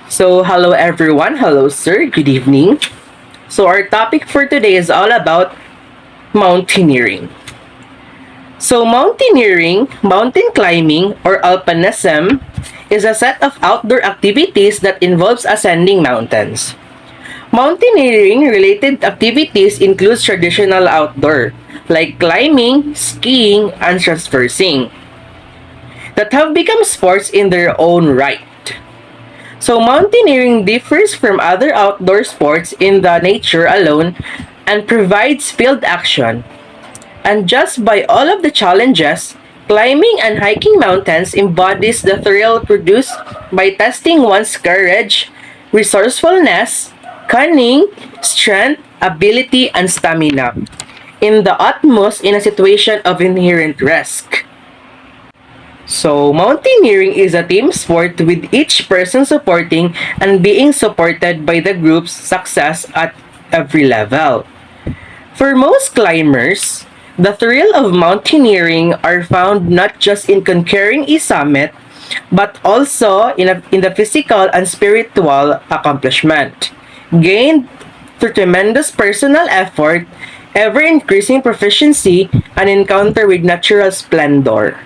So, hello everyone. Hello, sir. Good evening. So, our topic for today is all about mountaineering. So, mountaineering, mountain climbing, or alpinism is a set of outdoor activities that involves ascending mountains. Mountaineering related activities include traditional outdoor, like climbing, skiing, and traversing, that have become sports in their own right. So mountaineering differs from other outdoor sports in the nature alone and provides field action. And just by all of the challenges, climbing and hiking mountains embodies the thrill produced by testing one's courage, resourcefulness, cunning, strength, ability, and stamina in the utmost in a situation of inherent risk. So, mountaineering is a team sport with each person supporting and being supported by the group's success at every level. For most climbers, the thrill of mountaineering are found not just in conquering a summit, but also in the physical and spiritual accomplishment, gained through tremendous personal effort, ever-increasing proficiency, and encounter with natural splendor.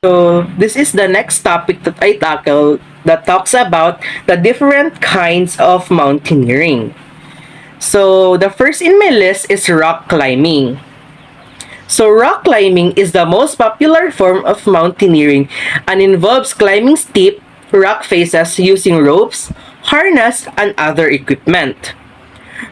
So, this is the next topic that I tackle that talks about the different kinds of mountaineering. So, the first in my list is rock climbing. So, rock climbing is the most popular form of mountaineering and involves climbing steep rock faces using ropes, harness, and other equipment.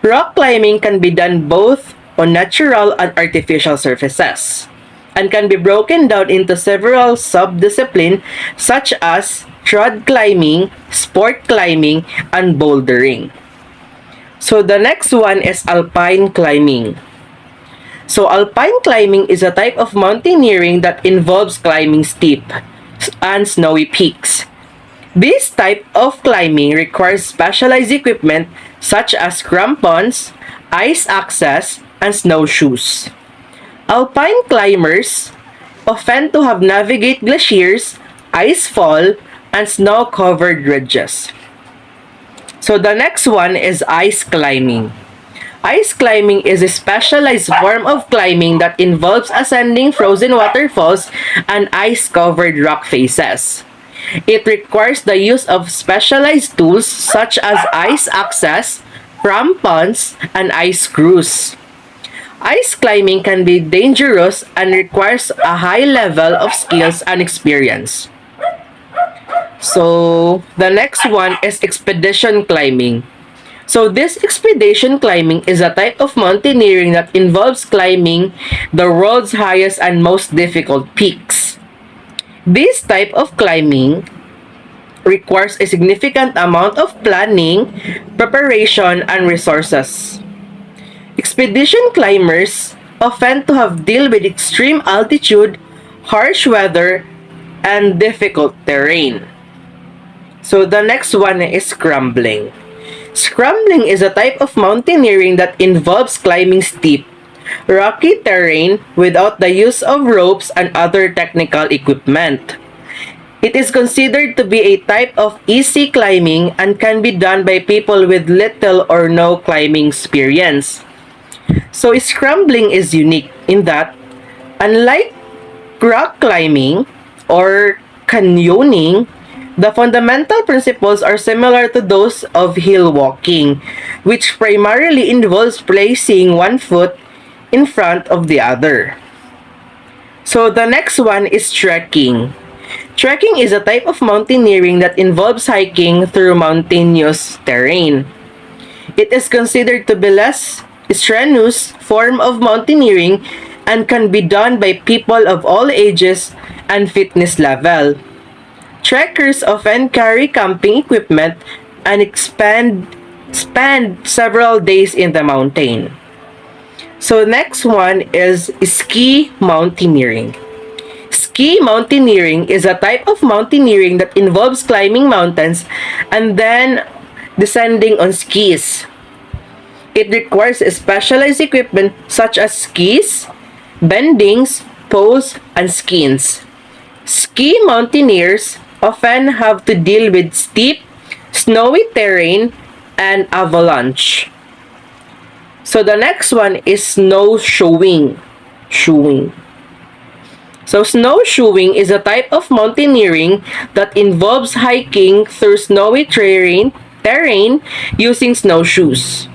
Rock climbing can be done both on natural and artificial surfaces, and can be broken down into several sub-disciplines such as trad climbing, sport climbing, and bouldering. So the next one is alpine climbing. So alpine climbing is a type of mountaineering that involves climbing steep and snowy peaks. This type of climbing requires specialized equipment such as crampons, ice axes, and snowshoes. Alpine climbers often to have navigate glaciers, ice fall, and snow-covered ridges. So the next one is ice climbing. Ice climbing is a specialized form of climbing that involves ascending frozen waterfalls and ice-covered rock faces. It requires the use of specialized tools such as ice axes, crampons, and ice screws. Ice climbing can be dangerous and requires a high level of skills and experience. So, the next one is expedition climbing. So, this expedition climbing is a type of mountaineering that involves climbing the world's highest and most difficult peaks. This type of climbing requires a significant amount of planning, preparation, and resources. Expedition climbers often to have deal with extreme altitude, harsh weather, and difficult terrain. So the next one is scrambling. Scrambling is a type of mountaineering that involves climbing steep, rocky terrain without the use of ropes and other technical equipment. It is considered to be a type of easy climbing and can be done by people with little or no climbing experience. So, scrambling is unique in that, unlike rock climbing or canyoning, the fundamental principles are similar to those of hill walking, which primarily involves placing one foot in front of the other. So, the next one is trekking. Trekking is a type of mountaineering that involves hiking through mountainous terrain. It is considered to be less strenuous form of mountaineering and can be done by people of all ages and fitness level. Trekkers often carry camping equipment and spend several days in the mountain. So next one is ski mountaineering. Ski mountaineering is a type of mountaineering that involves climbing mountains and then descending on skis. It requires specialized equipment such as skis, bendings, poles, and skins. Ski mountaineers often have to deal with steep, snowy terrain, and avalanche. So the next one is snowshoeing. Shoeing. So snowshoeing is a type of mountaineering that involves hiking through snowy terrain using snowshoes.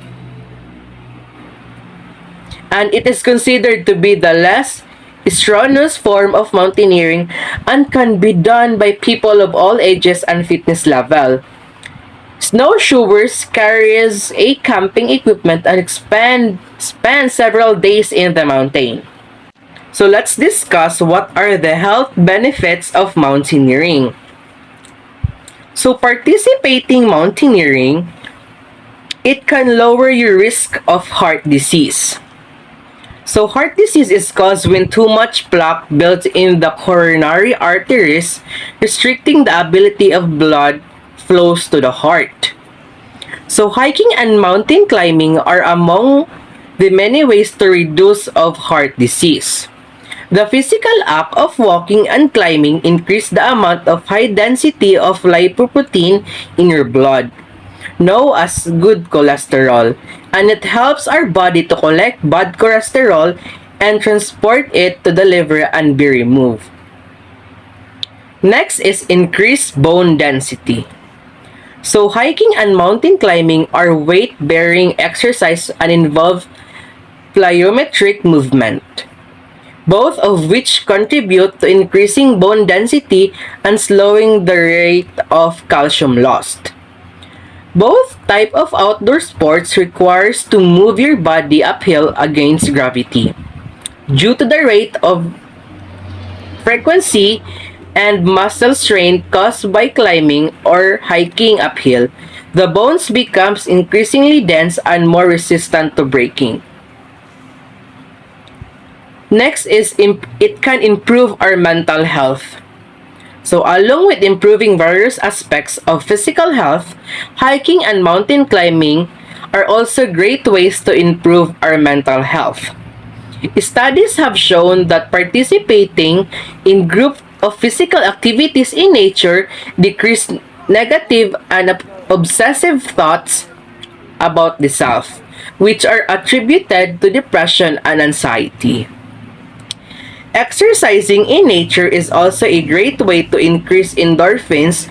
And it is considered to be the less strenuous form of mountaineering and can be done by people of all ages and fitness level. Snowshoers carries a camping equipment and spend several days in the mountain. So let's discuss what are the health benefits of mountaineering. So participating mountaineering, it can lower your risk of heart disease. So heart disease is caused when too much plaque builds in the coronary arteries, restricting the ability of blood flows to the heart. So hiking and mountain climbing are among the many ways to reduce of heart disease. The physical act of walking and climbing increase the amount of high density of lipoprotein in your blood, known as good cholesterol, and it helps our body to collect bad cholesterol and transport it to the liver and be removed. Next is increased bone density. So hiking and mountain climbing are weight-bearing exercise and involve plyometric movement, both of which contribute to increasing bone density and slowing the rate of calcium loss. Both type of outdoor sports requires to move your body uphill against gravity. Due to the rate of frequency and muscle strain caused by climbing or hiking uphill, the bones becomes increasingly dense and more resistant to breaking. Next is it can improve our mental health. So along with improving various aspects of physical health, hiking and mountain climbing are also great ways to improve our mental health. Studies have shown that participating in group of physical activities in nature decrease negative and obsessive thoughts about the self, which are attributed to depression and anxiety. Exercising in nature is also a great way to increase endorphins,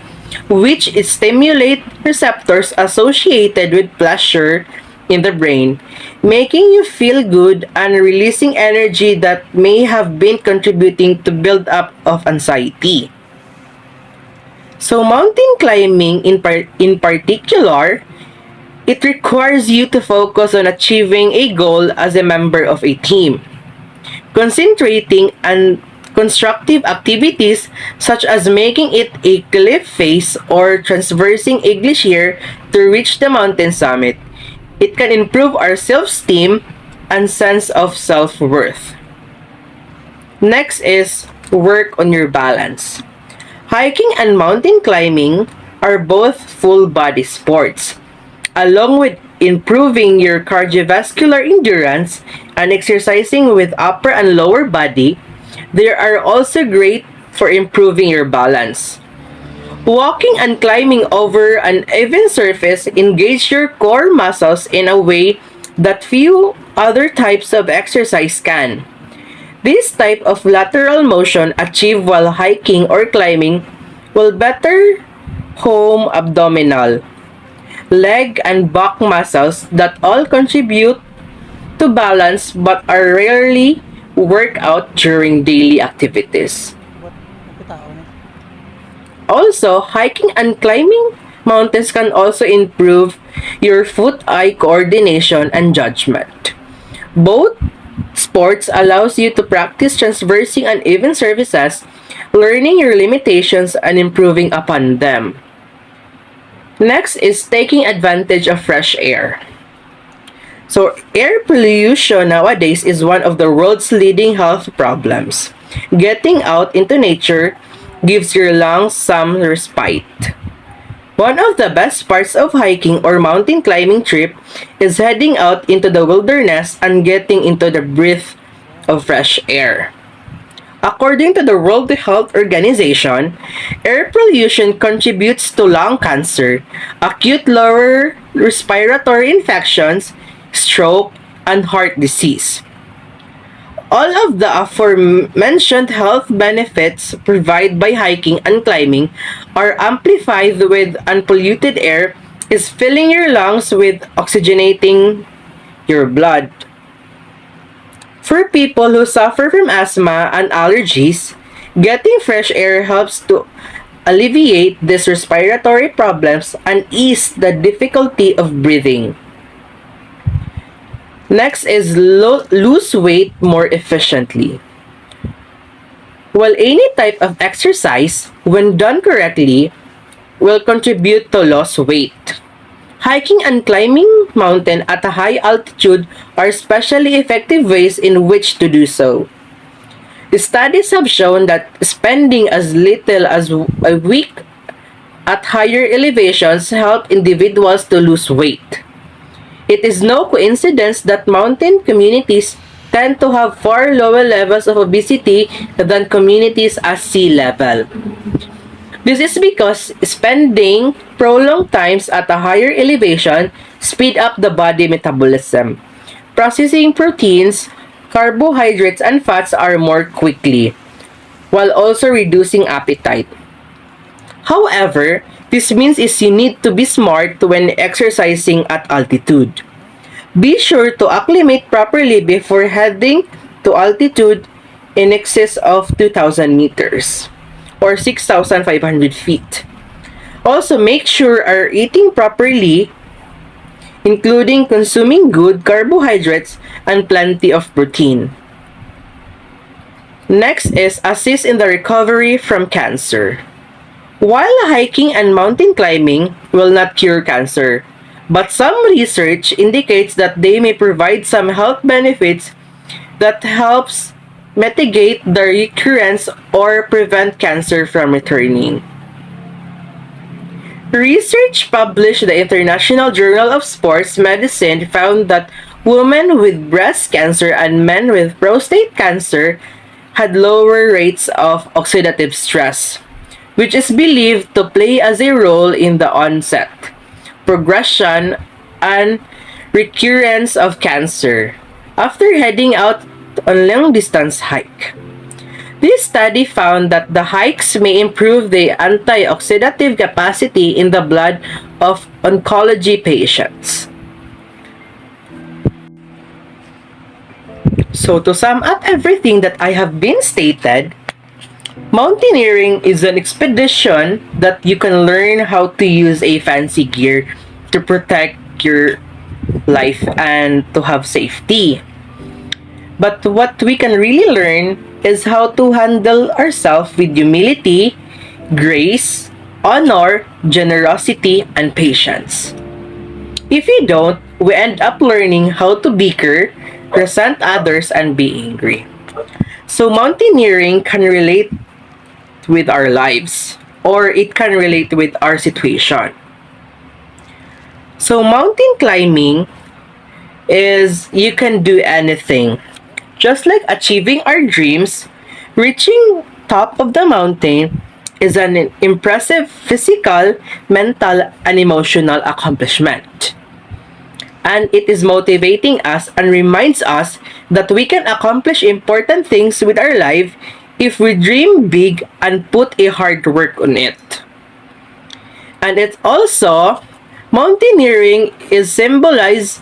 which stimulate receptors associated with pleasure in the brain, making you feel good and releasing energy that may have been contributing to build up of anxiety. So mountain climbing in particular, it requires you to focus on achieving a goal as a member of a team. Concentrating on constructive activities such as making it a cliff face or traversing a glacier to reach the mountain summit. It can improve our self-esteem and sense of self-worth. Next is work on your balance. Hiking and mountain climbing are both full-body sports. Along with improving your cardiovascular endurance and exercising with upper and lower body, they are also great for improving your balance. Walking and climbing over an even surface engage your core muscles in a way that few other types of exercise can. This type of lateral motion achieved while hiking or climbing will better home abdominal, leg, and back muscles that all contribute to balance but are rarely worked out during daily activities. Also, hiking and climbing mountains can also improve your foot-eye coordination and judgment. Both sports allows you to practice traversing uneven surfaces, learning your limitations and improving upon them. Next is taking advantage of fresh air. So, air pollution nowadays is one of the world's leading health problems. Getting out into nature gives your lungs some respite. One of the best parts of hiking or mountain climbing trip is heading out into the wilderness and getting into the breath of fresh air. According to the World Health Organization, air pollution contributes to lung cancer, acute lower respiratory infections, stroke, and heart disease. All of the aforementioned health benefits provided by hiking and climbing are amplified with unpolluted air is filling your lungs with oxygenating your blood. For people who suffer from asthma and allergies, getting fresh air helps to alleviate these respiratory problems and ease the difficulty of breathing. Next is lose weight more efficiently. While any type of exercise, when done correctly, will contribute to loss weight. Hiking and climbing mountain at a high altitude are especially effective ways in which to do so. The studies have shown that spending as little as a week at higher elevations help individuals to lose weight. It is no coincidence that mountain communities tend to have far lower levels of obesity than communities at sea level. This is because spending prolonged times at a higher elevation speed up the body metabolism. Processing proteins, carbohydrates, and fats are more quickly, while also reducing appetite. However, this means is you need to be smart when exercising at altitude. Be sure to acclimate properly before heading to altitude in excess of 2,000 meters or 6,500 feet. Also, make sure are eating properly, including consuming good carbohydrates and plenty of protein. Next is assist in the recovery from cancer. While hiking and mountain climbing will not cure cancer, but some research indicates that they may provide some health benefits that helps mitigate the recurrence or prevent cancer from returning. Research published in the International Journal of Sports Medicine found that women with breast cancer and men with prostate cancer had lower rates of oxidative stress, which is believed to play as a role in the onset, progression, and recurrence of cancer after heading out on long-distance hike. This study found that the hikes may improve the antioxidative capacity in the blood of oncology patients. So to sum up everything that I have been stated, mountaineering is an expedition that you can learn how to use a fancy gear to protect your life and to have safety. But what we can really learn is how to handle ourselves with humility, grace, honor, generosity, and patience. If we don't, we end up learning how to bicker, resent others, and be angry. So mountaineering can relate with our lives, or it can relate with our situation. So mountain climbing is you can do anything. Just like achieving our dreams, reaching top of the mountain is an impressive physical, mental, and emotional accomplishment. And it is motivating us and reminds us that we can accomplish important things with our life if we dream big and put a hard work on it. And it's also, mountaineering is symbolized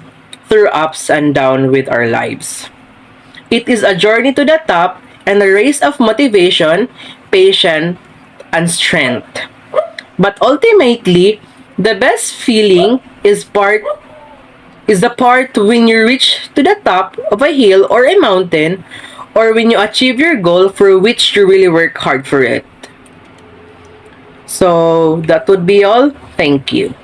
through ups and downs with our lives. It is a journey to the top and a race of motivation, patience, and strength. But ultimately, the best feeling is the part when you reach to the top of a hill or a mountain, or when you achieve your goal for which you really work hard for it. So that would be all. Thank you.